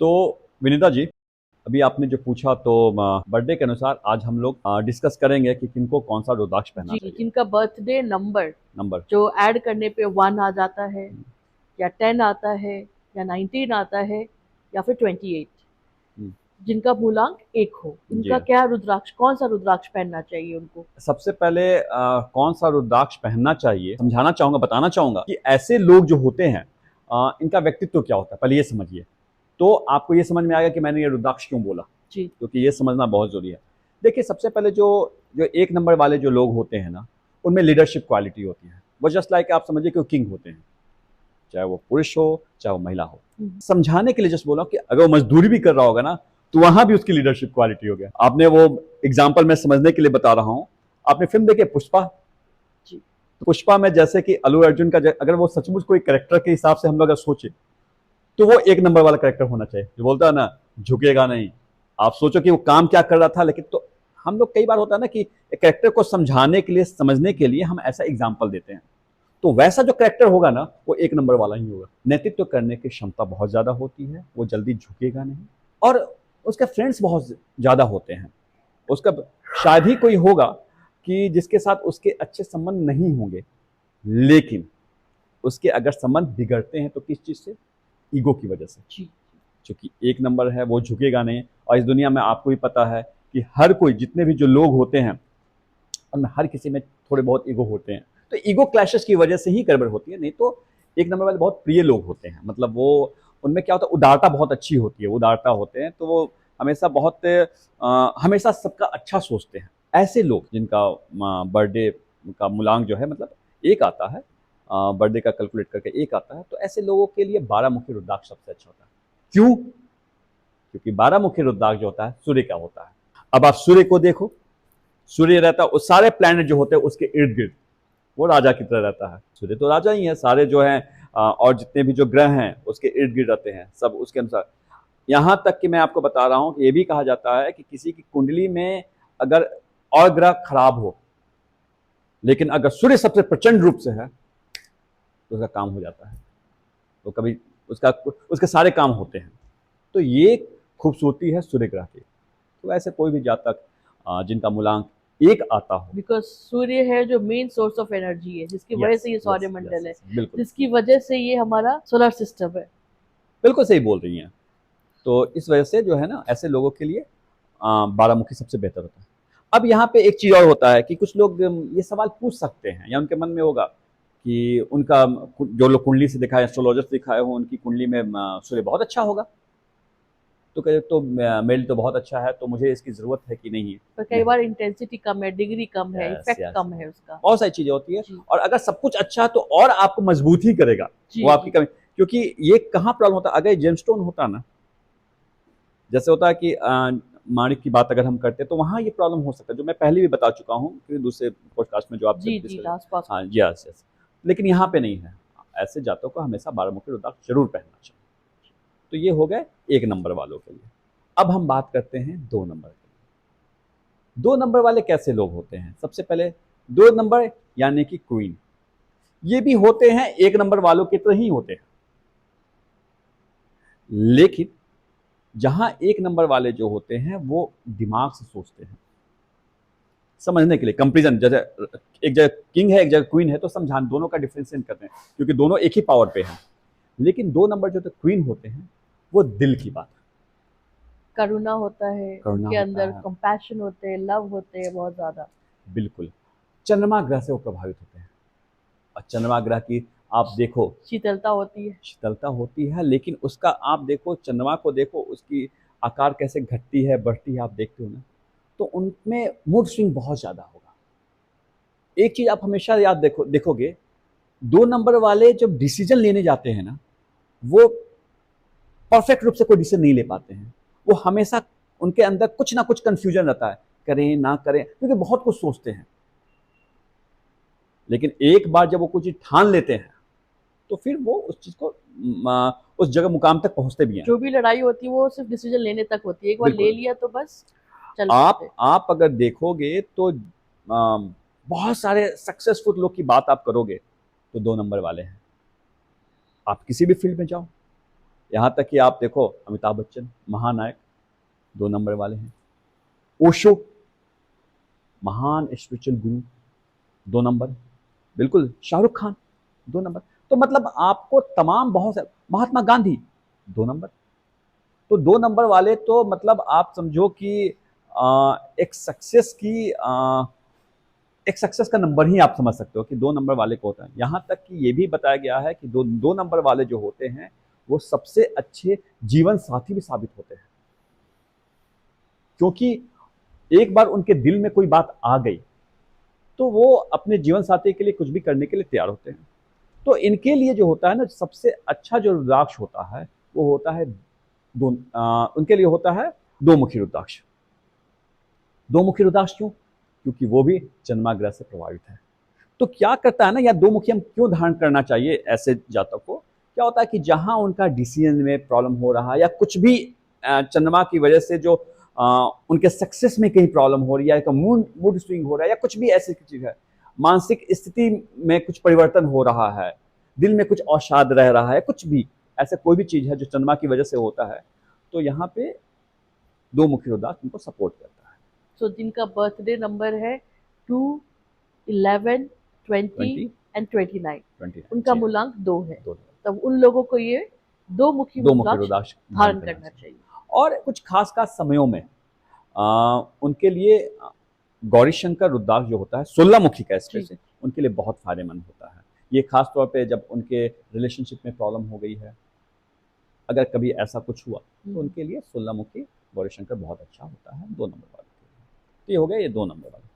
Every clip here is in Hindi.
तो विनीता जी, अभी आपने जो पूछा तो बर्थडे के अनुसार आज हम लोग डिस्कस करेंगे कि किनको कौन सा रुद्राक्ष पहनना जी, चाहिए। जिनका बर्थडे नंबर नंबर। जो ऐड करने पे 1 आ जाता है या 10 आता है या 19 आता है या फिर 28, हम्म, जिनका मूलांक 1 हो, जी उनका हाँ। क्या रुद्राक्ष, कौन सा रुद्राक्ष पहनना चाहिए उनको? सबसे पहले कौन सा रुद्राक्ष पहनना चाहिए समझाना चाहूंगा, बताना चाहूंगा कि ऐसे लोग जो होते हैं इनका व्यक्तित्व क्या होता है, पहले ये समझिए। तो आपको ये समझ में आएगा कि मैंने ये रुद्राक्ष क्यों बोला, जी। क्योंकि ये समझना बहुत जरूरी है। देखिए, सबसे पहले जो जो एक नंबर वाले जो लोग होते हैं ना, उनमें लीडरशिप क्वालिटी होती है। वो जस्ट लाइक आप समझिए कि वो किंग होते हैं, चाहे वो पुरुष हो चाहे वो महिला हो। समझाने के लिए जस्ट बोला कि अगर वो मजदूरी भी कर रहा होगा ना, तो वहां भी उसकी लीडरशिप क्वालिटी हो गया। आपने वो एग्जाम्पल मैं समझने के लिए बता रहा हूं। आपने फिल्म देखी है पुष्पा? जी। तो पुष्पा में जैसे कि अल्लू अर्जुन का अगर वो सचमुच कोई करेक्टर के हिसाब से हम लोग अगर सोचे, तो वो एक नंबर वाला करेक्टर होना चाहिए, जो बोलता है ना, झुकेगा नहीं। आप सोचो कि वो काम क्या कर रहा था, लेकिन तो हम लोग कई बार होता है ना कि करेक्टर को समझाने के लिए, समझने के लिए हम ऐसा एग्जाम्पल देते हैं। तो वैसा जो करेक्टर होगा ना, वो एक नंबर वाला ही होगा। नेतृत्व करने की क्षमता बहुत ज्यादा होती है, वो जल्दी झुकेगा नहीं। और उसके फ्रेंड्स बहुत ज्यादा होते हैं। उसका शायद ही कोई होगा कि जिसके साथ उसके अच्छे संबंध नहीं होंगे, लेकिन उसके अगर संबंध बिगड़ते हैं तो किस चीज से? ईगो की वजह से। जी। क्योंकि एक नंबर है, वो झुकेगा नहीं। और इस दुनिया में आपको भी पता है कि हर कोई, जितने भी जो लोग होते हैं, उनमें हर किसी में थोड़े बहुत ईगो होते हैं। तो ईगो क्लैशेस की वजह से ही गड़बड़ होती है, नहीं तो एक नंबर वाले बहुत प्रिय लोग होते हैं। मतलब वो, उनमें क्या होता है, उदारता बहुत अच्छी होती है, उदारता होते हैं, तो वो हमेशा बहुत हमेशा सबका अच्छा सोचते हैं। ऐसे लोग जिनका बर्थडे का मूलांक जो है, मतलब एक आता है, बर्थडे का कैलकुलेट करके एक आता है, तो ऐसे लोगों के लिए 12 मुखी रुद्राक्ष सबसे अच्छा होता है। क्यों? क्योंकि 12 मुखी रुद्राक्ष जो होता है सूर्य का होता है। अब आप सूर्य को देखो, सूर्य रहता है, उस सारे प्लैनेट जो होते हैं उसके इर्द गिर्द, वो राजा की तरह रहता है। सूर्य तो राजा ही है, सारे जो है और जितने भी जो ग्रह हैं उसके इर्द गिर्द रहते हैं, सब उसके अनुसार। यहां तक कि मैं आपको बता रहा हूं कि ये भी कहा जाता है कि किसी की कुंडली में अगर और ग्रह खराब हो, लेकिन अगर सूर्य सबसे प्रचंड रूप से है, तो उसका काम हो जाता है। तो कभी उसका उसके सारे काम होते हैं। तो ये खूबसूरती है सूर्य ग्रह की। तो ऐसे कोई भी जातक जिनका मूलांक एक आता हो। बिकॉज सूर्य है जो मेन सोर्स ऑफ एनर्जी है, जिसकी वजह यस से ये यस सौरमंडल यस, है, बिल्कुल जिसकी वजह से ये हमारा सोलर सिस्टम है। बिल्कुल सही बोल रही हैं। तो इस वजह से जो है ना, ऐसे लोगों के लिए बारामुखी सबसे बेहतर होता है। अब यहाँ पे एक चीज और होता है कि कुछ लोग ये सवाल पूछ सकते हैं, या उनके मन में होगा कि उनका जो लोग कुंडली से दिखाए, एस्ट्रोलॉजर दिखाए हो, उनकी कुंडली में सूर्य बहुत अच्छा होगा। तो कहे तो मेरे लिए तो बहुत अच्छा है, तो मुझे इसकी जरूरत है कि नहीं? पर कई नहीं। बार इंटेंसिटी कम है, डिग्री कम है, यस इफेक्ट यस, कम है उसका। बहुत सारी चीजें होती है। जी। और अगर सब कुछ अच्छा है तो और आपको मजबूत ही करेगा। वो जी। आपकी जी। कमी, क्योंकि ये कहाँ प्रॉब्लम होता है, अगर जेमस्टोन होता ना, जैसे होता है कि माणिक की बात अगर हम करते हैं, तो वहाँ ये प्रॉब्लम हो सकता है, जो मैं पहले भी बता चुका हूँ कि दूसरे पॉडकास्ट में जो आपसे जी। जी, डिस्कस। लास्ट पास। हाँ, यस यस। लेकिन यहाँ पे नहीं है। ऐसे जातकों को हमेशा 12 मुखी रुद्राक्ष जरूर पहनना चाहिए। तो ये हो गए एक नंबर वालों के लिए। अब हम बात करते हैं 2 नंबर के लिए। 2 नंबर वाले कैसे लोग होते हैं? सबसे पहले 2 नंबर यानी कि क्वीन, ये भी होते हैं एक नंबर वालों की तरह ही होते हैं। लेकिन जहां एक नंबर वाले जो होते हैं वो दिमाग से सोचते हैं। समझने के लिए कंपेरिजन, जैसे एक जगह किंग है एक जगह क्वीन है, तो समझान दोनों का डिफरेंशिएट करते हैं, क्योंकि दोनों एक ही पावर पे हैं। लेकिन 2 नंबर जो तो क्वीन होते हैं, वो दिल की बात करुणा होता है करना उनके होता अंदर, है। कंपैशन होते हैं, लव होते हैं बहुत ज्यादा। बिल्कुल। चंद्रमा ग्रह से वो प्रभावित होते हैं। और चंद्रमा ग्रह की आप देखो, शीतलता होती है। शीतलता होती है, लेकिन उसका आप देखो, चंद्रमा को देखो, उसकी आकार कैसे घटती है बढ़ती है, आप देखते हो ना, तो उनमें मूड स्विंग बहुत ज्यादा होगा। एक चीज आप हमेशा याद देखोगे, 2 नंबर वाले जब डिसीजन लेने जाते हैं ना, वो परफेक्ट रूप से कोई डिसीजन नहीं ले पाते हैं। वो हमेशा, उनके अंदर कुछ ना कुछ कंफ्यूजन रहता है, करें ना करें, क्योंकि बहुत कुछ सोचते हैं। लेकिन एक बार जब वो कुछ चीज ठान लेते हैं, तो फिर वो उस चीज को उस जगह मुकाम तक पहुंचते भी हैं। जो भी लड़ाई होती है वो सिर्फ डिसीजन लेने तक होती है, एक बार ले बिल्कुल। लिया तो बस चल आप पड़ते हैं। आप अगर देखोगे तो बहुत सारे सक्सेसफुल लोग की बात आप करोगे, तो 2 नंबर वाले हैं। आप किसी भी फील्ड में जाओ, यहाँ तक कि आप देखो अमिताभ बच्चन महानायक 2 नंबर वाले हैं, ओशो महान स्पिरिचुअल गुरु 2 नंबर, बिल्कुल शाहरुख खान 2 नंबर। तो मतलब आपको तमाम बहुत से, महात्मा गांधी 2 नंबर। तो 2 नंबर वाले तो मतलब आप समझो कि एक सक्सेस की एक सक्सेस का नंबर ही आप समझ सकते हो कि 2 नंबर वाले को होता है। यहाँ तक कि ये भी बताया गया है कि 2 नंबर वाले जो होते हैं वो सबसे अच्छे जीवन साथी भी साबित होते हैं, क्योंकि एक बार उनके दिल में कोई बात आ गई तो वो अपने जीवन साथी के लिए कुछ भी करने के लिए तैयार होते हैं। तो इनके लिए जो होता है ना, सबसे अच्छा जो रुद्राक्ष होता है वो होता है उनके लिए होता है 2 मुखी रुद्राक्ष। 2 मुखी रुद्राक्ष क्यों? क्योंकि वो भी चंद्रमा ग्रह से प्रभावित है। तो क्या करता है ना, या 2 मुखी हम क्यों धारण करना चाहिए ऐसे जातक को? क्या होता है कि जहां उनका डिसीजन में प्रॉब्लम हो रहा है या कुछ भी चंद्रमा की वजह से जो उनके सक्सेस में कहीं प्रॉब्लम हो रही है, या मूड मूड स्विंग हो रहा है, या कुछ भी ऐसी चीज है, मानसिक स्थिति में कुछ परिवर्तन हो रहा है, दिल में कुछ अवसाद रह रहा है, कुछ भी ऐसा कोई भी चीज है जो चंद्रमा की वजह से होता है, तो यहाँ पे 2 मुखी रुद्राक्ष उनको सपोर्ट करता है। सो जिनका बर्थडे नंबर है 2, 11, 20 20 एंड 29, 29 उनका जी हाँ, मूलांक 2 है, 2 तब उन लोगों को ये 2 मुखी 2 मुखी रुद्राक्ष रुद्राक्ष धारण धारण करना करना चाहिए। चाहिए। और कुछ खास खास समयों में उनके लिए गौरी शंकर रुद्राक्ष जो होता है 16 मुखी का जी स्पेशली उनके लिए बहुत फायदेमंद होता है। ये खास तौर पे जब उनके रिलेशनशिप में प्रॉब्लम हो गई है, अगर कभी ऐसा कुछ हुआ तो उनके लिए 16 मुखी गौरी शंकर बहुत अच्छा होता है 2 नंबर वालों के लिए। तो ये हो गया ये 2 नंबर वाले।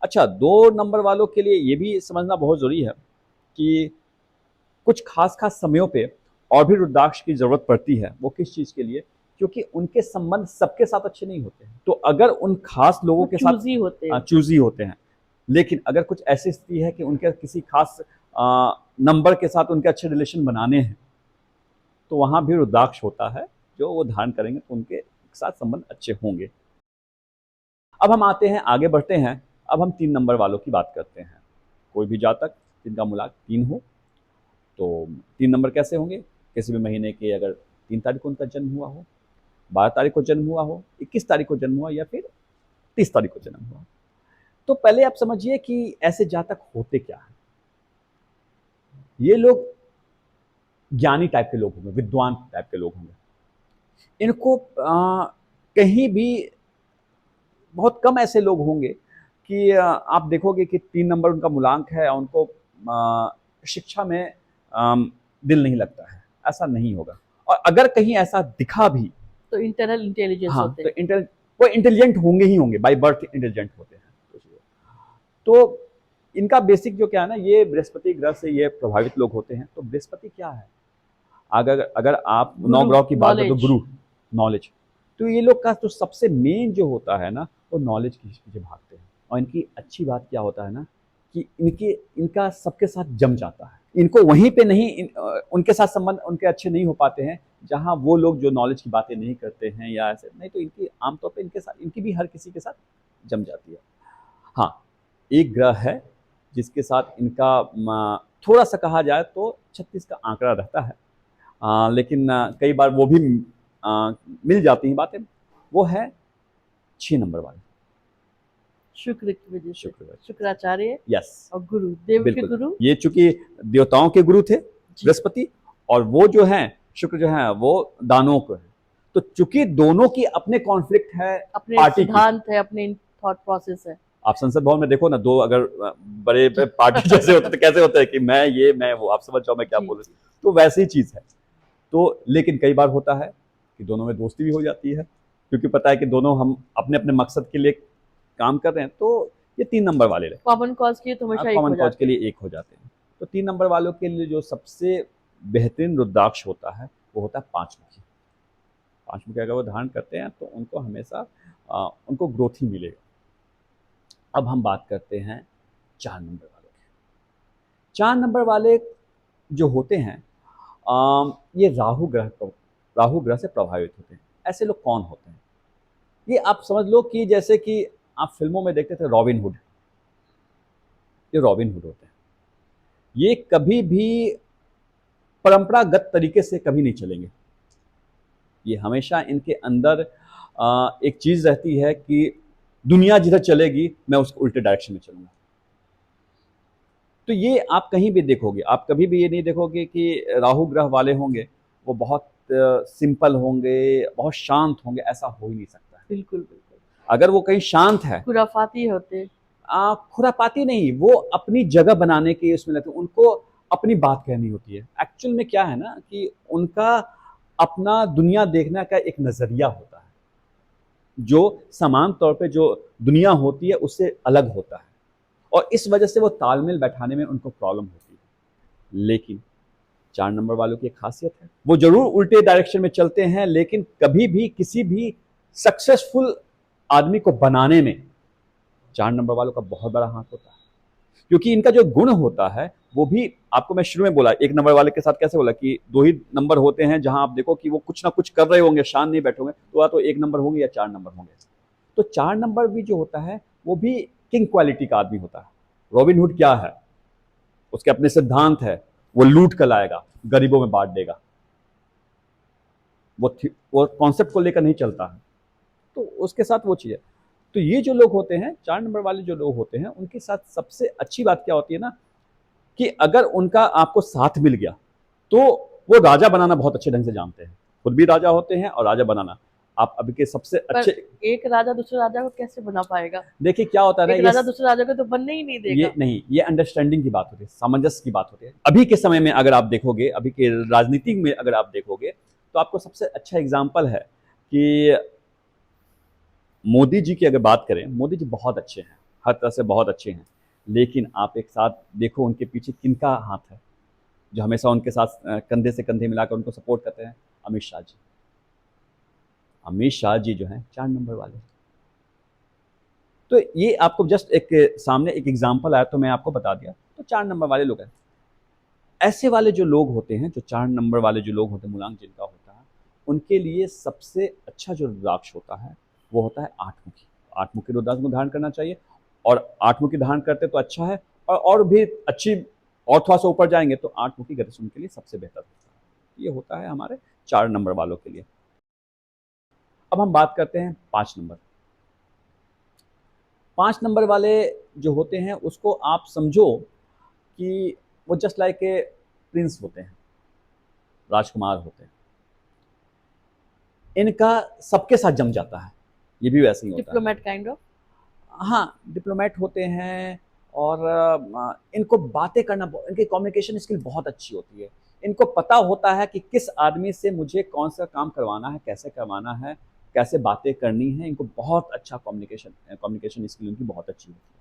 अच्छा, 2 नंबर वालों के लिए ये भी समझना बहुत ज़रूरी है कि कुछ खास खास समयों पे और भी रुद्राक्ष की जरूरत पड़ती है। वो किस चीज़ के लिए? क्योंकि उनके संबंध सबके साथ अच्छे नहीं होते हैं। तो अगर उन खास लोगों वो के साथ चूजी होते हैं। चूजी होते हैं, लेकिन अगर कुछ ऐसी स्थिति है कि उनके किसी खास नंबर के साथ उनके अच्छे रिलेशन बनाने हैं, तो वहाँ भी रुद्राक्ष होता है जो वो धारण करेंगे तो उनके साथ संबंध अच्छे होंगे। अब हम आते हैं, आगे बढ़ते हैं। अब हम 3 नंबर वालों की बात करते हैं। कोई भी जातक जिनका मूलांक 3 हो, तो 3 नंबर कैसे होंगे? किसी भी महीने के अगर 3 तारीख को उनका जन्म हुआ हो, 12 तारीख को जन्म हुआ हो, 21 तारीख को जन्म हुआ, या फिर 30 तारीख को जन्म हुआ। तो पहले आप समझिए कि ऐसे जातक होते क्या हैं। ये लोग ज्ञानी टाइप के लोग होंगे, विद्वान टाइप के लोग होंगे। इनको कहीं भी बहुत कम ऐसे लोग होंगे कि आप देखोगे कि 3 नंबर उनका मूलांक है और उनको शिक्षा में दिल नहीं लगता है, ऐसा नहीं होगा। और अगर कहीं ऐसा दिखा भी, तो इंटरनल इंटेलिजेंस हाँ, होते तो हैं। वो इंटेलिजेंट होंगे ही होंगे, बाय बर्थ इंटेलिजेंट होते हैं। तो इनका बेसिक जो क्या है ना, ये बृहस्पति ग्रह से ये प्रभावित लोग होते हैं। तो बृहस्पति क्या है? अगर अगर आप 9 गुरु, ग्रहों की बात करें तो नॉलेज। गुरु, नॉलेज। तो ये लोग का जो सबसे मेन जो होता है ना, वो नॉलेज के पीछे भागते हैं। और इनकी अच्छी बात क्या होता है ना, कि इनका सबके साथ जम जाता है। इनको वहीं पे नहीं उनके साथ संबंध उनके अच्छे नहीं हो पाते हैं जहाँ वो लोग जो नॉलेज की बातें नहीं करते हैं या ऐसे नहीं, तो इनकी आमतौर पे इनके साथ, इनकी भी हर किसी के साथ जम जाती है। हाँ, एक ग्रह है जिसके साथ इनका थोड़ा सा कहा जाए तो 36 का आंकड़ा रहता है, लेकिन कई बार वो भी मिल जाती हैं बातें। वो है 6 नंबर वाले, शुक्र की वजह से, शुक्र। शुक्राचार्य यस, और गुरु, देव के बिल्कुल। गुरु। ये चूंकि देवताओं के गुरु थे जी। बृहस्पति, और वो जो हैं शुक्र जो है वो दानवों को है। तो चूंकि दोनों की अपने कॉन्फ्लिक्ट है, अपने पार्टी की। सिद्धांत है, अपने थॉट प्रोसेस है। आप संसद भवन में देखो ना, 2 अगर बड़े जी। पार्टी जैसे होते तो कैसे होता है कि मैं ये मैं वो, आप समझ जाओ मैं क्या जी, बोलूँ। जी। तो वैसी ही चीज़ है। तो लेकिन कई बार होता है कि दोनों में दोस्ती भी हो जाती है, क्योंकि पता है कि दोनों हम अपने अपने मकसद के लिए काम कर रहे हैं। तो ये 3 नंबर वाले रहे, कॉमन कॉज के लिए तो हमेशा एक कॉमन हो कॉज के जाते हैं। लिए एक हो जाते हैं। तो 3 नंबर वालों के लिए जो सबसे बेहतरीन रुद्राक्ष होता है वो होता है 5 मुखी। 5 मुखी अगर वो धारण करते हैं तो उनको हमेशा उनको ग्रोथ ही मिलेगा। अब हम बात करते हैं 4 नंबर वालों की। 4 नंबर वाले जो होते हैं ये राहु ग्रह से प्रभावित होते हैं। ऐसे लोग कौन होते हैं? ये आप समझ लो कि जैसे कि आप फिल्मों में देखते थे रॉबिन हुड, ये रॉबिन हुड होते हैं। ये कभी भी परंपरागत तरीके से कभी नहीं चलेंगे। ये हमेशा इनके अंदर एक चीज़ रहती है कि दुनिया जिधर चलेगी मैं उसके उल्टे डायरेक्शन में चलूँगा। तो ये आप कहीं भी देखोगे, आप कभी भी ये नहीं देखोगे कि राहु ग्रह वाले होंगे वो बहुत सिंपल होंगे, बहुत शांत होंगे, ऐसा हो ही नहीं सकता है। बिल्कुल बिल्कुल, अगर वो कहीं शांत है, खुराफाती होते। खुरापाती नहीं, वो अपनी जगह बनाने के उसमें लगते हैं, उनको अपनी बात कहनी होती है। एक्चुअल में क्या है ना कि उनका अपना दुनिया देखने का एक नज़रिया होता है, जो समान तौर पे जो दुनिया होती है उससे अलग होता है, और इस वजह से वो तालमेल बैठाने में उनको प्रॉब्लम होती है। लेकिन 4 नंबर वालों की एक खासियत है, वो ज़रूर उल्टे डायरेक्शन में चलते हैं, लेकिन कभी भी किसी भी सक्सेसफुल आदमी को बनाने में 4 नंबर वालों का बहुत बड़ा हाथ होता है। क्योंकि इनका जो गुण होता है वो भी, आपको मैं शुरू में बोला 1 नंबर वाले के साथ कैसे बोला कि 2 ही नंबर होते हैं जहां आप देखो कि वो कुछ ना कुछ कर रहे होंगे, शांत नहीं बैठे होंगे, तो या तो 1 नंबर होंगे या 4 नंबर होंगे। तो 4 नंबर भी जो होता है वो भी किंग क्वालिटी का आदमी होता है। रॉबिन हुड क्या है, उसके अपने सिद्धांत है, वो लूट कर लाएगा, गरीबों में बांट देगा, वो कॉन्सेप्ट को लेकर नहीं चलता है, तो उसके साथ वो चीज़ है। तो ये जो लोग होते हैं 4 नंबर वाले जो लोग होते हैं, उनके साथ सबसे अच्छी बात क्या होती है ना कि अगर उनका आपको साथ मिल गया तो वो राजा बनाना बहुत अच्छे ढंग से जानते हैं, खुद भी राजा होते हैं और राजा बनाना आप अभी के सबसे पर अच्छे। एक राजा दूसरे राजा को कैसे बना पाएगा? देखिए क्या होता है ना, एक राजा दूसरे राजा को तो बनने ही नहीं देगा। ये नहीं, ये अंडरस्टैंडिंग की बात होती है, सामंजस्य की बात होती है। अभी के समय में अगर आप देखोगे, अभी के राजनीति में अगर आप देखोगे, तो आपको सबसे अच्छा एग्जाम्पल है कि मोदी जी की अगर बात करें, मोदी जी बहुत अच्छे हैं, हर तरह से बहुत अच्छे हैं, लेकिन आप एक साथ देखो उनके पीछे किनका हाथ है, जो हमेशा उनके साथ कंधे से कंधे मिलाकर उनको सपोर्ट करते हैं? अमित शाह जी। अमित शाह जी जो हैं 4 नंबर वाले। तो ये आपको जस्ट एक सामने एक एग्जाम्पल आया तो मैं आपको बता दिया, तो 4 नंबर वाले लोग हैं। ऐसे वाले जो लोग होते हैं, जो 4 नंबर वाले जो लोग होते हैं, मूलांक जिनका होता है, उनके लिए सबसे अच्छा जो रुद्राक्ष होता है वो होता है आठमुखी। आठमुखी रुद्राक्ष को धारण करना चाहिए, और आठमुखी धारण करते तो अच्छा है, और भी अच्छी, और थोड़ा सा ऊपर जाएंगे तो आठमुखी गणेश उनके लिए सबसे बेहतर होता है। ये होता है हमारे 4 नंबर वालों के लिए। अब हम बात करते हैं 5 नंबर। 5 नंबर वाले जो होते हैं उसको आप समझो कि वो जस्ट लाइक ए प्रिंस होते हैं, राजकुमार होते हैं। इनका सबके साथ जम जाता है, ये भी वैसे ही होता है। Diplomat kind of. हाँ, डिप्लोमेट होते हैं, और इनको बातें करना, इनकी कम्युनिकेशन स्किल बहुत अच्छी होती है। इनको पता होता है कि किस आदमी से मुझे कौन सा काम करवाना है, कैसे करवाना है, कैसे बातें करनी है। इनको बहुत अच्छा कम्युनिकेशन स्किल इनकी बहुत अच्छी होती है।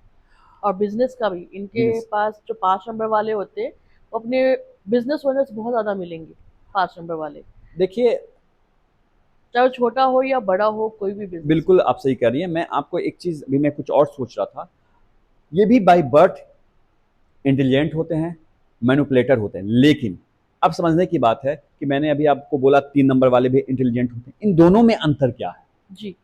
और बिजनेस का भी इनके बिजनेस, पास जो 5 नंबर वाले होते हैं वो अपने बिजनेस ओनर्स बहुत ज्यादा मिलेंगे। 5 नंबर वाले देखिए चाहे वो छोटा हो या बड़ा हो, कोई भी बिजनेस हो। बिल्कुल आप सही कह रही हैं। मैं आपको एक चीज़ अभी मैं कुछ और सोच रहा था, ये भी बाय बर्थ इंटेलिजेंट होते हैं, मैनिपुलेटर होते हैं, लेकिन अब समझने की बात है कि मैंने अभी आपको बोला 3 नंबर वाले भी इंटेलिजेंट होते हैं, इन दोनों में अंतर क्या है? जी।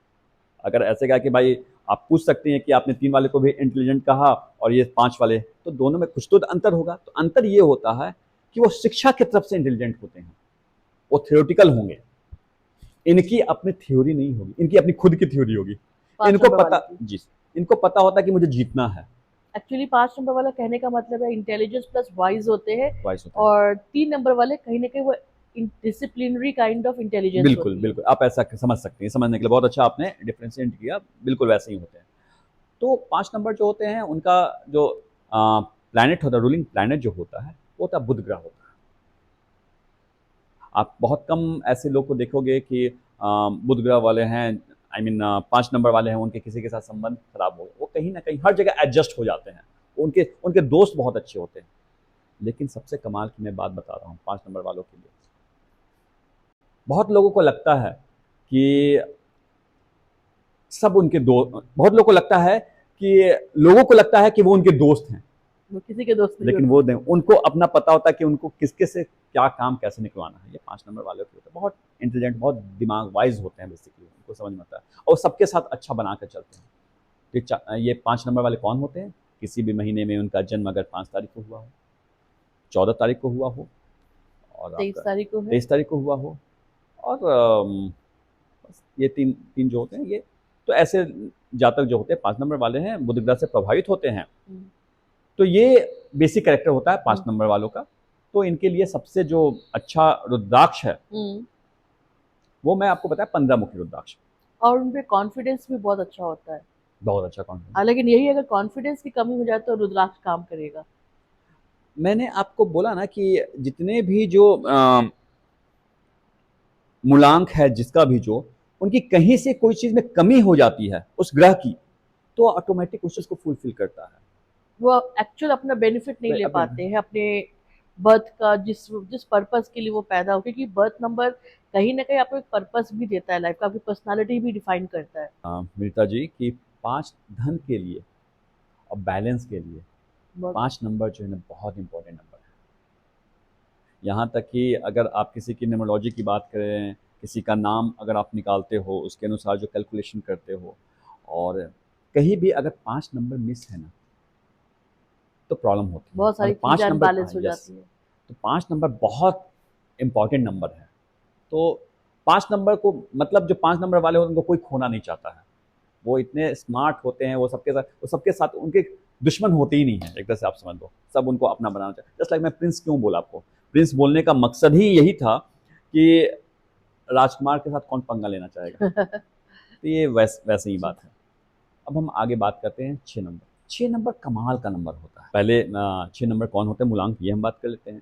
अगर ऐसे कहा कि भाई आप पूछ सकते हैं कि आपने 3 वाले को भी इंटेलिजेंट कहा और ये 5 वाले, तो दोनों में कुछ तो अंतर होगा। तो अंतर ये होता है कि वो शिक्षा की तरफ से इंटेलिजेंट होते हैं, वो थियोरटिकल होंगे, इनकी अपनी थ्योरी नहीं होगी, इनकी अपनी खुद की थ्योरी होगी। 5 नंबर वाले की जी, इनको पता होता है कि मुझे जीतना है। एक्चुअली 5 नंबर वाला कहने का मतलब है इंटेलिजेंस प्लस वाइज होते हैं। वाइस होता है। और 3 नंबर वाले कहीं ना कहीं वो डिसिप्लिनरी काइंड ऑफ इंटेलिजेंस बिल्कुल होती है। बिल्कुल, आप ऐसा समझ सकते हैं, समझने के लिए बहुत अच्छा आपने डिफ्रेंशिएट किया, बिल्कुल वैसे ही होते हैं। तो 5 नंबर जो होते हैं उनका जो प्लैनेट होता है, रूलिंग प्लैनेट जो होता है वो होता है बुध ग्रह होता है। आप बहुत कम ऐसे लोग को देखोगे कि बुध ग्रह वाले हैं, आई मीन 5 नंबर वाले हैं, उनके किसी के साथ संबंध खराब हो, वो कहीं ना कहीं हर जगह एडजस्ट हो जाते हैं, उनके उनके दोस्त बहुत अच्छे होते हैं। लेकिन सबसे कमाल की मैं बात बता रहा हूँ 5 नंबर वालों के लिए, बहुत लोगों को लगता है कि सब उनके दोस्त, बहुत लोगों को लगता है कि लोगों को लगता है कि वो उनके दोस्त हैं, वो किसी के दोस्त नहीं लेकिन होते। वो नहीं, उनको अपना पता होता है कि उनको किसके से क्या काम कैसे निकलवाना है। ये 5 नंबर वाले होते हैं, बहुत इंटेलिजेंट, बहुत दिमाग वाइज होते हैं, बेसिकली उनको समझ में आता है और सबके साथ अच्छा बना कर चलते हैं। ये 5 नंबर वाले कौन होते हैं? किसी भी महीने में उनका जन्म अगर 5 तारीख को हुआ हो, 14 तारीख को हुआ हो, और 23 आपका तारीख को है। 23 तारीख को हुआ हो, और बस ये तीन तीन जो होते हैं ये, तो ऐसे जातक जो होते हैं 5 नंबर वाले हैं, बुध ग्रह से प्रभावित होते हैं। हम्म, तो ये बेसिक कैरेक्टर होता है 5 हम्म, नंबर वालों का। तो इनके लिए सबसे जो अच्छा रुद्राक्ष है हम्म। वो मैं आपको बताया 15 मुखी रुद्राक्ष, और उनपे कॉन्फिडेंस भी बहुत अच्छा होता है। बहुत अच्छा कॉन्फिडेंस। हाँ, लेकिन यही अगर कॉन्फिडेंस की कमी हो जाए तो रुद्राक्ष काम करेगा। मैंने आपको बोला ना कि जितने भी जो मूलांक है जिसका भी जो, उनकी कहीं से कोई चीज में कमी हो जाती है उस ग्रह की, तो ऑटोमेटिक उस चीज को फुलफिल करता है। वो एक्चुअल अपना बेनिफिट नहीं ले पाते हैं अपने बर्थ का, जिस जिस पर्पस के लिए वो पैदा हो, क्योंकि बर्थ नंबर कहीं ना कहीं आपको एक पर्पस भी देता है, लाइफ का आपकी पर्सनालिटी भी डिफाइन करता है। मीता जी कि 5 धन के लिए और बैलेंस के लिए बहुत 5 नंबर जो है ना बहुत इंपॉर्टेंट नंबर है। यहाँ तक कि अगर आप किसी की न्यूमरोलॉजी की बात करें, किसी का नाम अगर आप निकालते हो उसके अनुसार जो कैलकुलेशन करते हो, और कहीं भी अगर 5 नंबर मिस है ना तो प्रॉब्लम होती है। बहुत सारी और चीजें 5 नंबर, हाँ अनबैलेंस हो यस, जाती है। तो 5 नंबर बहुत इंपॉर्टेंट नंबर है। तो 5 नंबर को मतलब जो 5 नंबर वाले होते हैं उनको कोई खोना नहीं चाहता है। वो इतने स्मार्ट होते हैं, वो सबके साथ उनके दुश्मन होते ही नहीं है, एक तरह से आप समझ लो, सब उनको अपना बनाना चाहते हैं। जस्ट लाइक मैं प्रिंस क्यों बोला आपको, प्रिंस बोलने का मकसद ही यही था कि राजकुमार के साथ कौन पंगा लेना चाहेगा। तो ये वैसे ही जी। बात है। अब हम आगे बात करते हैं 6 नंबर। 6 नंबर कमाल का नंबर होता है। पहले 6 नंबर कौन होते हैं मूलांक, ये हम बात कर लेते हैं।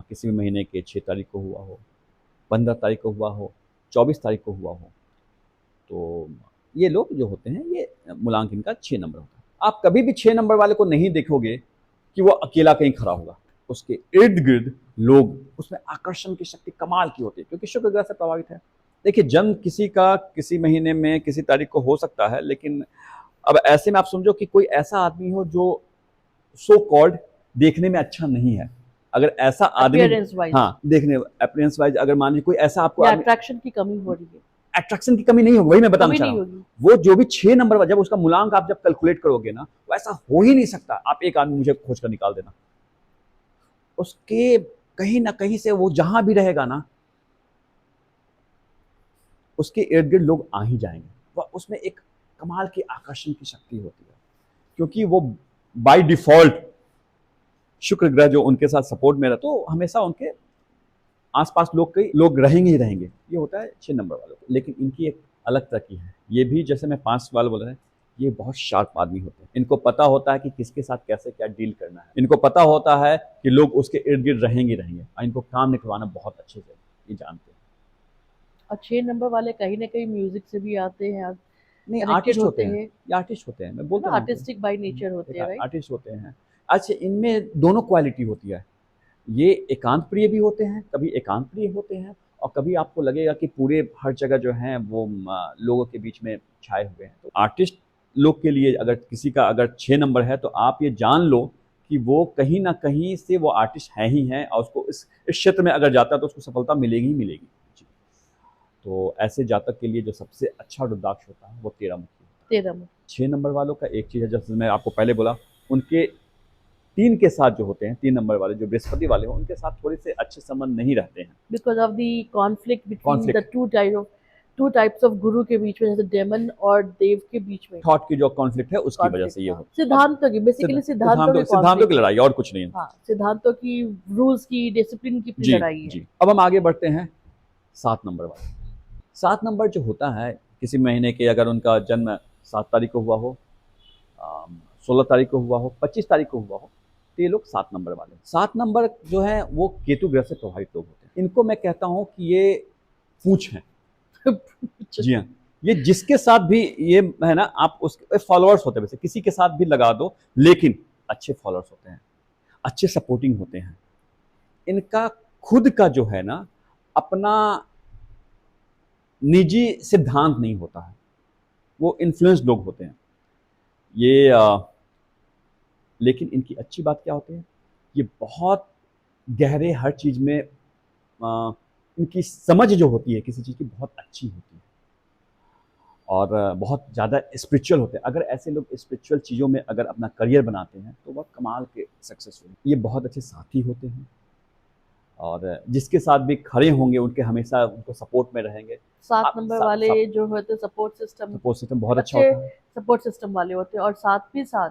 किसी भी महीने के 6 तारीख को हुआ हो, 15 तारीख को हुआ हो, 24 तारीख को हुआ हो, तो ये लोग जो होते हैं ये मूलांक इनका 6 नंबर होता है। आप कभी भी 6 नंबर वाले को नहीं देखोगे कि वो अकेला कहीं खड़ा होगा, उसके इर्द गिर्द लोग, उसमें आकर्षण की शक्ति कमाल की होती है क्योंकि शुक्र ग्रह से प्रभावित है। देखिए जन्म किसी का किसी महीने में किसी तारीख को हो सकता है, लेकिन अब ऐसे में आप समझो कि कोई ऐसा आदमी हो जो सो कॉल्ड देखने में अच्छा नहीं है, अगर ऐसा आदमी, अपीयरेंस वाइज हाँ देखने अपीयरेंस वाइज, अगर मान लीजिए कोई ऐसा आपको या आदमी, अट्रैक्शन की कमी हो रही है, अट्रैक्शन की कमी नहीं होगी, वही मैं बताना कमी चाह रहा नहीं हूँ। होगी। वो जो भी 6 नंबर जब उसका मूलांक आप जब कैलकुलेट करोगे ना, वो ऐसा हो ही नहीं सकता। आप एक आदमी मुझे खोज कर निकाल देना, उसके कहीं ना कहीं से वो जहां भी रहेगा ना उसके इर्द गिर्द लोग आ ही जाएंगे। वह उसमें एक कमाल की आकर्षण की शक्ति होती है क्योंकि वो बाय डिफॉल्ट शुक्र ग्रह जो उनके साथ सपोर्ट में रहा, तो हमेशा उनके आसपास लोग रहेंगे ही रहेंगे। ये होता है 6 नंबर वालों को। लेकिन इनकी एक अलग तरह की है, ये भी जैसे मैं 5 वाले बोल रहा है, ये बहुत शार्प आदमी होते हैं। इनको पता होता है कि किसके साथ कैसे क्या डील करना है, इनको पता होता है कि लोग उसके इर्द गिर्द रहेंगे और इनको काम निकलवाना बहुत अच्छे से ये जानते हैं। और 6 नंबर वाले कहीं ना कहीं म्यूजिक से भी आते हैं, नहीं, कनेक्टेड आर्टिस्ट होते होते हैं, हैं, ये आर्टिस्ट होते हैं, मैं है बोल तो ना, रहा हूँ आपको। आर्टिस्टिक बाय नेचर होते एक हैं, राइट। आर्टिस्ट होते हैं। अच्छा, इनमें दोनों क्वालिटी होती है। ये एकांत प्रिय भी होते हैं, कभी एकांत प्रिय होते हैं, और कभी आपको लगेगा कि पूरे हर जगह जो हैं वो लोगों के बीच में छाए हुए हैं। तो आर्टिस्ट लोग के लिए अगर किसी का अगर 6 नंबर है तो आप ये जान लो कि वो कहीं ना कहीं से वो आर्टिस्ट है ही हैं, और उसको इस क्षेत्र में अगर जाता है तो उसको सफलता मिलेगी ही मिलेगी जी। तो ऐसे जातक के लिए जो सबसे अच्छा रुद्राक्ष होता है वो 13 मुखी होता है। 13 में 6 नंबर वालों का एक चीज़ है, जैसे मैं आपको पहले बोला, उनके 3 के साथ जो होते हैं, 3 नंबर वाले जो बृहस्पति वाले हों, उनके साथ थोड़े से अच्छे संबंध नहीं रहते हैं। Because of the conflict between the conflict, two types of गुरु के बीच में, जैसे डेमन और देव के बीच में थॉट की जो कॉन्फ्लिक्ट है उसकी वजह कॉन्फ्लिक्ट से ये था, होता है। अब सिद्धांतों की, बेसिकली सिद्धांतों के सिद्धांतों की कॉन्फ्लिक्ट है। लड़ाई और कुछ नहीं है। हाँ, सिद्धांतों की, रूल्स की, डिसिप्लिन की जी, लड़ाई है। जी। अब हम आगे बढ़ते हैं 7 नंबर वाले। 7 नंबर जो होता है, किसी महीने के अगर उनका जन्म 7 तारीख को हुआ हो, 16 तारीख को हुआ हो, 25 तारीख को हुआ हो, तो ये लोग 7 नंबर वाले। 7 नंबर जो है वो केतु ग्रह से प्रभावित लोग होते हैं। इनको मैं कहता हूँ कि ये पूछ है। जी हाँ, ये जिसके साथ भी ये है ना, आप उसके फॉलोअर्स होते हैं, वैसे किसी के साथ भी लगा दो, लेकिन अच्छे फॉलोअर्स होते हैं, अच्छे सपोर्टिंग होते हैं। इनका खुद का जो है ना अपना निजी सिद्धांत नहीं होता है, वो इन्फ्लुएंस लोग होते हैं ये। लेकिन इनकी अच्छी बात क्या होती है, ये बहुत गहरे हर चीज में इनकी समझ जो होती है किसी चीज की बहुत अच्छी होती है, और बहुत ज़्यादा स्पिरिचुअल होते हैं। अगर ऐसे लोग स्पिरिचुअल चीज़ों में अगर अपना करियर बनाते हैं तो वह कमाल के सक्सेसफुल, ये बहुत अच्छे साथी होते हैं, और जिसके साथ भी खड़े होंगे उनके हमेशा उनको सपोर्ट में रहेंगे। 7 नंबर वाले जो होते हैं सपोर्ट सिस्टम बहुत अच्छा अच्छे होता है। सपोर्ट सिस्टम वाले होते हैं, और साथ ही साथ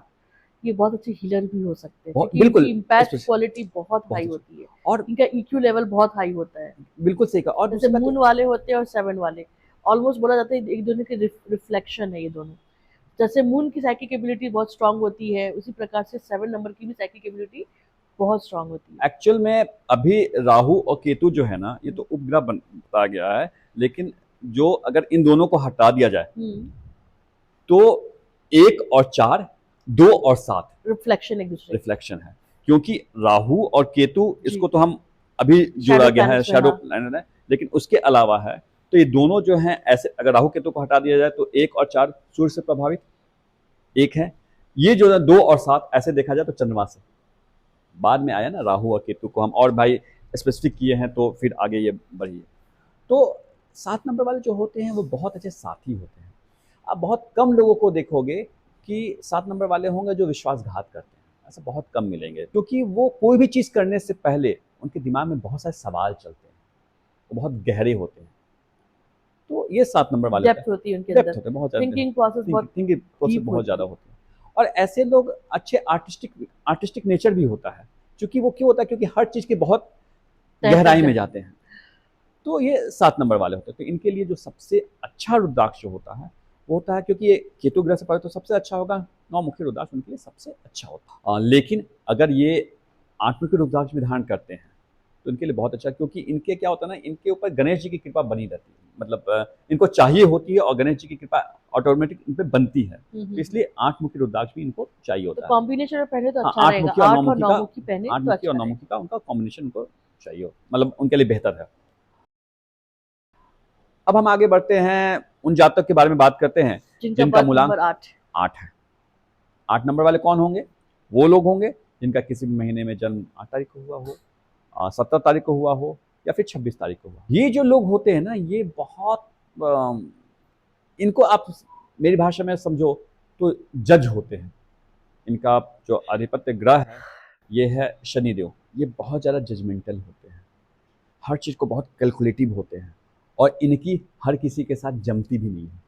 ये बहुत अच्छे हीलर भी हो सकते हैं, क्योंकि बिल्कुल, इनकी इम्पैक्ट स्पेशल क्वालिटी बहुत बहुत हाई अच्छा। होती है, और इनका ईक्यू लेवल बहुत हाई होता है। बिल्कुल सही कहा। और जैसे दूसरी बात मून वाले होते हैं और 7 वाले, ऑलमोस्ट बोला जाता है एक दूसरे के रिफ्लेक्शन है ये दोनों। जैसे मून की साइकिक एबिलिटी बहुत स्ट्रांग होती है, उसी प्रकार से 7 नंबर की भी साइकिक एबिलिटी बहुत स्ट्रांग होती है। एक्चुअल में अभी राहु और केतु जो है ना, ये तो उपग्रह बताया गया है, लेकिन जो अगर इन दोनों को हटा दिया जाए तो 1 और 4, 2 और 7 रिफ्लेक्शन एक दूसरे रिफ्लेक्शन है। क्योंकि राहु और केतु, जी इसको तो हम अभी जोड़ा शैडो गया है, प्लैनेट्स में, शैडो हाँ। प्लैनेट है, लेकिन उसके अलावा है। तो ये दोनों जो हैं ऐसे, अगर राहु केतु को हटा दिया जाए तो 1 और 4 सूर्य से प्रभावित एक है। ये जो है 2 और 7 ऐसे देखा जाए तो चंद्रमा से। बाद में आया ना राहु और केतु को हम और भाई स्पेसिफिक किए हैं, तो फिर आगे ये बढ़िए। तो 7 नंबर वाले जो होते हैं वो बहुत अच्छे साथी होते हैं। आप बहुत कम लोगों को देखोगे कि 7 नंबर वाले होंगे जो विश्वासघात करते हैं, ऐसा बहुत कम मिलेंगे, क्योंकि वो कोई भी चीज़ करने से पहले उनके दिमाग में बहुत सारे सवाल चलते हैं, वो बहुत गहरे होते हैं। तो ये 7 नंबर वाले डेप्थ होती है उनके डेप्थ अंदर, होते हैं, बहुत ज़्यादा थिंकिंग प्रोसेस बहुत थिंकिंग प्रोसेस डीप बहुत होती ज़्यादा है। होती है। और ऐसे लोग अच्छे आर्टिस्टिक नेचर भी होता है, क्योंकि वो क्यों होता है, क्योंकि हर चीज़ की बहुत तय तक गहराई में जाते जाते हैं। तो ये 7 नंबर वाले होते हैं। तो इनके लिए जो सबसे अच्छा रुद्राक्ष जो होता है वो होता है, क्योंकि ये केतु ग्रह से पड़े तो सबसे अच्छा होगा 9 मुखी रुद्राक्ष, उनके लिए सबसे अच्छा होता है। लेकिन अगर ये 8 मुखी रुद्राक्ष भी धारण करते हैं तो इनके लिए बहुत अच्छा, क्योंकि इनके क्या होता है ना, इनके ऊपर गणेश जी की कृपा बनी रहती है, मतलब इनको चाहिए होती है और गणेश जी की कृपा ऑटोमेटिक इन पे बनती है। तो इसलिए 8 मुखी रुद्राक्ष भी इनको चाहिए तो होता है। कॉम्बिनेशन में पहने तो हाँ, अच्छा 8 रहेगा, मुखी और 9 8 और मुखी 9 का, मुखी पहने 8 तो मुखी और अच्छा 9 रहेगा। मुखी का उनका कॉम्बिनेशन उनको चाहिए, मतलब उनके लिए बेहतर है। अब हम आगे बढ़ते हैं, उन जातक के बारे में बात करते हैं जिनका जिनका बर्थ मूलांक नंबर 8। 8 है। 8 नंबर वाले कौन होंगे? वो लोग होंगे जिनका किसी भी महीने में जन्म 8 तारीख को हुआ हो, 17 तारीख को हुआ हो, या फिर 26 तारीख को हुआ। ये जो लोग होते हैं ना, ये बहुत इनको आप मेरी भाषा में समझो तो जज होते हैं। इनका जो आधिपत्य ग्रह है ये है शनिदेव। ये बहुत ज़्यादा जजमेंटल होते हैं, हर चीज़ को बहुत कैलकुलेटिव होते हैं, और इनकी हर किसी के साथ जमती भी नहीं है।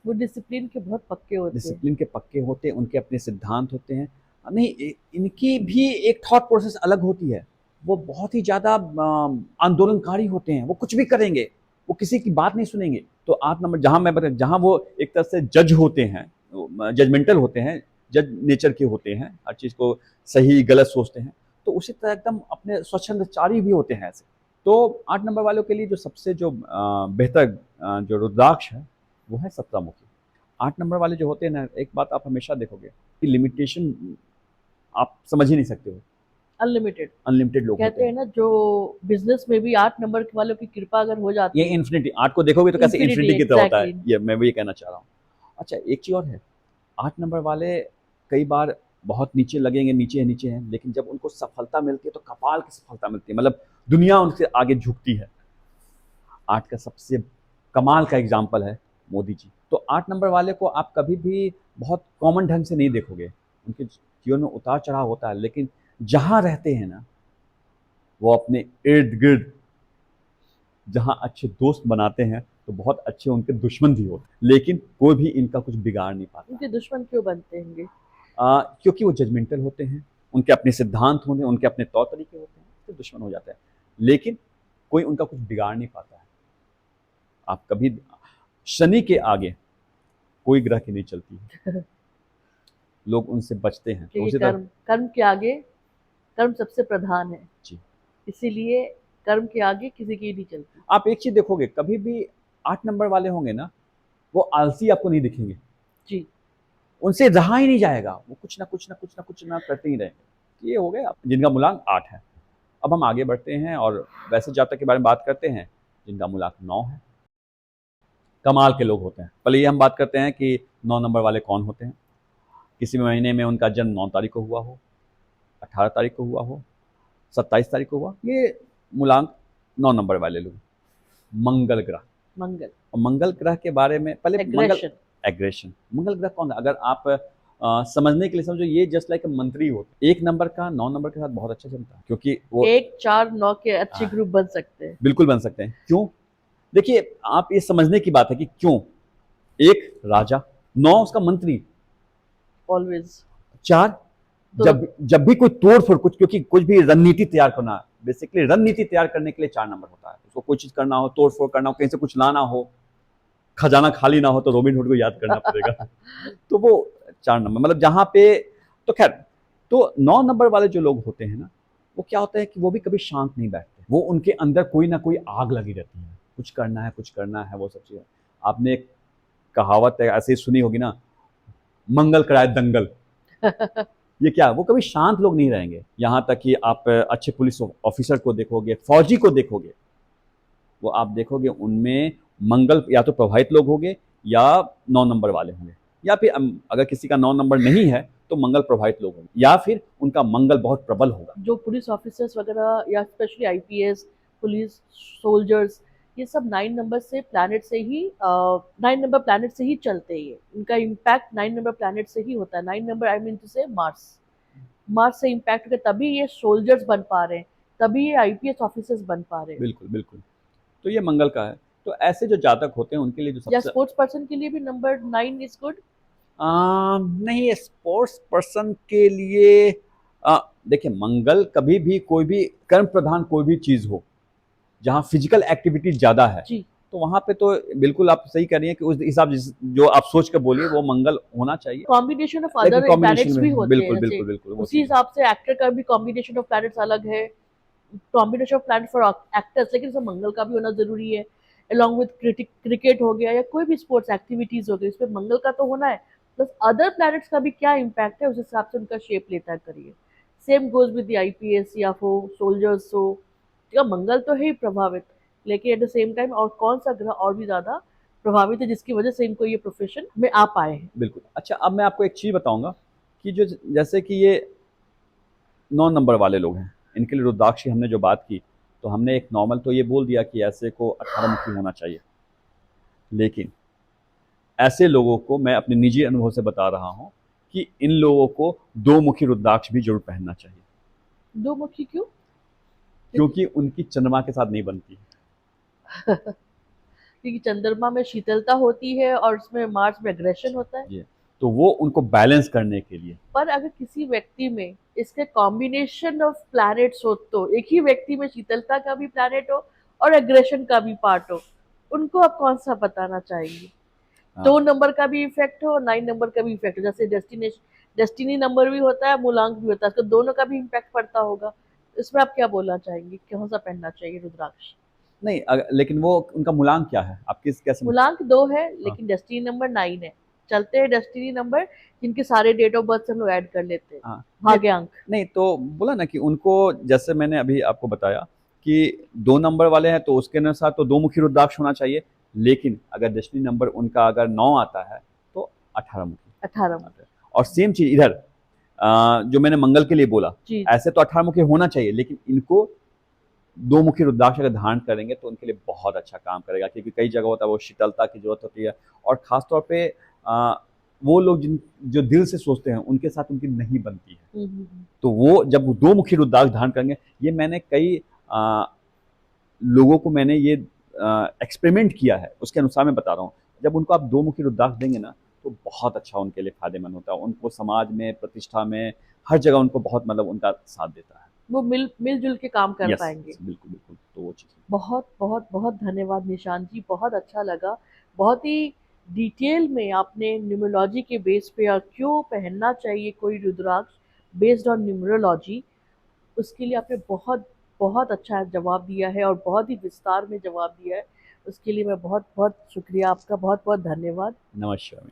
वो डिसिप्लिन के बहुत पक्के होते हैं। डिसिप्लिन के पक्के होते हैं, उनके अपने सिद्धांत होते हैं। नहीं, इनकी भी एक थॉट प्रोसेस अलग होती है। वो बहुत ही ज़्यादा आंदोलनकारी होते हैं, वो कुछ भी करेंगे, वो किसी की बात नहीं सुनेंगे। तो 8 नंबर जहाँ वो एक तरह से जज होते हैं, जजमेंटल होते हैं, जज नेचर के होते हैं, हर चीज़ को सही गलत सोचते हैं, तो उसी तरह एकदम अपने स्वच्छंदचारी भी होते हैं ऐसे। तो 8 नंबर वालों के लिए जो सबसे जो बेहतर जो रुद्राक्ष है वो है 17 मुखी। 8 नंबर वाले जो होते हैं ना, एक बात आप हमेशा देखोगे कि लिमिटेशन आप समझ ही नहीं सकते हो, अनलिमिटेड अनलिमिटेड लोग होते कहते हैं हैं। ना, जो बिजनेस में भी 8 नंबर वालों की कृपा अगर हो ये जाती है, इन्फिनिटी 8 को देखोगे तो कैसे इंफिनिटी इन्फिनिटी की तरह होता है, एग्जैक्टली। ये मैं वही कहना चाह रहा हूँ। अच्छा, एक चीज़ और है, 8 नंबर वाले कई बार बहुत नीचे लगेंगे, नीचे हैं, लेकिन जब उनको सफलता मिलती है तो कपाल की सफलता मिलती है, मतलब दुनिया उनसे आगे झुकती है। 8 का सबसे कमाल का एग्जाम्पल है मोदी जी। तो 8 नंबर वाले को आप कभी भी बहुत कॉमन ढंग से नहीं देखोगे, उनके जीवन में उतार चढ़ाव होता है, लेकिन जहाँ रहते हैं ना, वो अपने इर्द गिर्द जहाँ अच्छे दोस्त बनाते हैं तो बहुत अच्छे उनके दुश्मन भी होते हैं, लेकिन कोई भी इनका कुछ बिगाड़ नहीं पाता। उनके दुश्मन क्यों बनते होंगे? क्योंकि वो जजमेंटल होते हैं, उनके अपने सिद्धांत होते हैं, उनके अपने तौर तरीके होते हैं, तो दुश्मन हो जाते हैं, लेकिन कोई उनका कुछ बिगाड़ नहीं पाता है। आप कभी शनि के आगे कोई ग्रह की नहीं चलती है, लोग उनसे बचते हैं। तो क्योंकि उसी तरह कर्म कर्म के आगे, कर्म सबसे प्रधान है, जी, इसीलिए कर्म के आगे किसी की नहीं चलती। आप एक चीज देखोगे, कभी भी 8 नंबर वाले होंगे ना, वो आलसी आपको नहीं दिखेंगे, जी उनसे रहा ही नहीं जाएगा, वो कुछ ना करते ही रहेंगे। ये हो गए जिनका मूलांक 8 है। अब हम आगे बढ़ते हैं और वैसे जातक के बारे में बात करते हैं जिनका मूलांक 9 है। कमाल के लोग होते हैं। पहले ये हम बात करते हैं कि 9 नंबर वाले कौन होते हैं। किसी भी महीने में उनका जन्म 9 तारीख को हुआ हो, 18 तारीख को हुआ हो, 27 तारीख को हुआ, ये मूलांक 9 नंबर वाले लोग। मंगल ग्रह, मंगल और मंगल ग्रह के बारे में पहले मंगल एग्रेशन। एग्रेशन, मंगल ग्रह कौन है? अगर आप समझने के लिए समझो ये जस्ट लाइक मंत्री होते, एक नंबर का 9 नंबर के साथ बहुत अच्छा चलता है, क्योंकि वो 1 4 9 के अच्छे हाँ, ग्रुप बन सकते हैं। बिल्कुल बन सकते हैं। क्यों? देखिए, आप ये समझने की बात है कि क्यों। एक राजा, 9 उसका मंत्री, ऑलवेज 4 तो जब जब भी कोई तोड़-फोड़ कुछ, क्योंकि कुछ भी रणनीति तैयार करना है, बेसिकली रणनीति तैयार करने के लिए 4 नंबर होता है। उसको कोई चीज़ करना हो, तोड़-फोड़ करना हो, कहीं से कुछ लाना हो, खजाना खाली ना हो, तो रॉबिन हुड को याद करना पड़ेगा। तो वो 4 नंबर मतलब जहाँ पे, तो ख़ैर, तो 9 नंबर वाले जो लोग होते हैं ना, वो क्या होता है कि वो भी कभी शांत नहीं बैठते। वो उनके अंदर कोई ना कोई आग लगी रहती है। कुछ करना है, वो सब चीज़ें। आपने एक कहावत है ऐसे ही सुनी होगी ना, मंगल कराए दंगल। ये क्या है? वो कभी शांत लोग नहीं रहेंगे। यहाँ तक कि आप अच्छे पुलिस ऑफिसर को देखोगे, फौजी को देखोगे, वो आप देखोगे उनमें मंगल या तो प्रभावित लोग होंगे या 9 नंबर वाले होंगे, या फिर अगर किसी का 9 नंबर नहीं है तो मंगल प्रभावित लोग होंगे, या फिर उनका मंगल बहुत प्रबल होगा। जो पुलिस ऑफिसर्स वगैरह या स्पेशली आईपीएस, पुलिस, सोल्जर्स, ये सब 9 नंबर से प्लैनेट से ही 9 नंबर प्लैनेट से ही चलते हैं। ये इनका इम्पैक्ट 9 नंबर प्लैनेट से ही होता है। 9 नंबर आई मीन टू से मार्स, मार्स से इम्पैक्ट होकर तभी ये सोल्जर्स बन पा रहे हैं, तभी ये आईपीएस ऑफिसर्स बन पा रहे हैं। बिल्कुल बिल्कुल। तो ये मंगल का है। तो ऐसे जो जातक होते हैं उनके लिए जो या सबसे स्पोर्ट्स पर्सन के लिए भी नंबर 9 इज गुड। नहीं, स्पोर्ट्स पर्सन के लिए देखिए, मंगल कभी भी कोई भी कर्म प्रधान कोई भी चीज हो जहाँ फिजिकल एक्टिविटी ज्यादा है, जी, तो वहां पे तो बिल्कुल आप सही कह रही हैं कि उस हिसाब जो आप सोच कर बोलिए वो मंगल होना चाहिए। कॉम्बिनेशन ऑफ लेकिन अदर कॉम्बिनेशन प्लैनेट्स भी में होते हैं, बिल्कुल जैसे बिल्कुल बिल्कुल वो उसी चीज़ है। हिसाब से एक्टर का भी कॉम्बिनेशन ऑफ प्लैनेट्स अलग है, combination of planet for actors, लेकिन इसमें मंगल का भी होना जरूरी है। अलॉन्ग विद क्रिकेट हो गया या कोई भी स्पोर्ट्स एक्टिविटीज हो गई, इसमें मंगल का तो होना है, प्लस अदर प्लैनेट्स का भी क्या इम्पैक्ट है उस हिसाब से उनका शेप लेता है करिए। Same goes with the IPS या हो सोल्जर्स हो, या मंगल तो है ही प्रभावित, लेकिन एट द सेम टाइम और कौन सा ग्रह और भी ज्यादा प्रभावित है जिसकी वजह से इनको ये प्रोफेशन में आ पाए हैं। बिल्कुल। अच्छा, अब मैं आपको एक चीज़ बताऊंगा कि जो जैसे कि ये 9 नंबर वाले लोग हैं, इनके लिए रुद्राक्ष की हमने जो बात की, तो हमने एक नॉर्मल तो ये बोल दिया कि ऐसे को 18 मुखी होना चाहिए, लेकिन ऐसे लोगों को मैं अपने निजी अनुभव से बता रहा हूँ कि इन लोगों को 2 मुखी रुद्राक्ष भी जरूर पहनना चाहिए, दो मुखी क्यों? क्योंकि उनकी चंद्रमा के साथ नहीं बनती। क्योंकि चंद्रमा में शीतलता होती है और उसमें मार्स में एग्रेशन होता है। ये तो वो उनको बैलेंस करने के लिए। पर अगर किसी व्यक्ति में इसके कॉम्बिनेशन ऑफ प्लैनेट्स हो, तो एक ही व्यक्ति में शीतलता का भी प्लैनेट हो और एग्रेशन का भी पार्ट हो, उनको आप कौन सा बताना चाहेंगे? हाँ, 2 नंबर का भी इफेक्ट हो और 9 नंबर का भी इफेक्ट हो, जैसे डेस्टिनी नंबर भी होता है, मूलांक भी होता है, तो दोनों का भी इम्पैक्ट पड़ता होगा। इसमें आप क्या बोलना चाहेंगे, कौन सा पहनना चाहिए रुद्राक्ष? नहीं, लेकिन वो उनका मूलांक क्या है, आप किस कैसे मूलांक 2 है, हाँ, लेकिन डेस्टिनी नंबर 9 है। चलते हैं डेस्टिनी नंबर जिनके सारे डेट ऑफ बर्थ से हम लोग ऐड कर लेते हैं, हाँ। नहीं, भाग्यांक। नहीं, तो बोला ना कि उनको, जैसे मैंने अभी आपको बताया कि 2 नंबर वाले हैं तो उसके अनुसार तो 2 मुखी रुद्राक्ष होना चाहिए, लेकिन अगर डेस्टिनी नंबर उनका अगर 9 आता है तो 18 मुखी 18 में। आता है। और सेम चीज़ इधर, जो मैंने मंगल के लिए बोला, जी, ऐसे तो 18 मुखी होना चाहिए, लेकिन इनको 2 मुखी रुद्राक्ष अगर धारण करेंगे तो उनके लिए बहुत अच्छा काम करेगा, क्योंकि कई जगह होता है वो शीतलता की ज़रूरत होती है, और ख़ास तौर पे वो लोग जो दिल से सोचते हैं उनके साथ उनकी नहीं बनती है। तो वो जब 2 मुखी रुद्राक्ष धारण करेंगे, ये मैंने कई लोगों को मैंने ये एक्सपेरिमेंट किया है, उसके अनुसार मैं बता रहा हूँ। जब उनको आप 2 मुखी रुद्राक्ष देंगे ना, तो बहुत अच्छा उनके लिए फ़ायदेमंद होता है। उनको समाज में, प्रतिष्ठा में, हर जगह उनको बहुत मतलब उनका साथ देता है। वो मिलजुल के काम कर यस, पाएंगे। बिल्कुल, बिल्कुल। तो वो चीज़ है। बहुत बहुत बहुत धन्यवाद निशांत जी, बहुत अच्छा लगा। बहुत ही डिटेल में आपने न्यूमरोलॉजी के बेस पे और क्यों पहनना चाहिए कोई रुद्राक्ष बेस्ड ऑन न्यूमरोलॉजी, उसके लिए आपने बहुत बहुत अच्छा जवाब दिया है और बहुत ही विस्तार में जवाब दिया है। उसके लिए मैं बहुत बहुत शुक्रिया आपका, बहुत बहुत धन्यवाद। नमस्कार।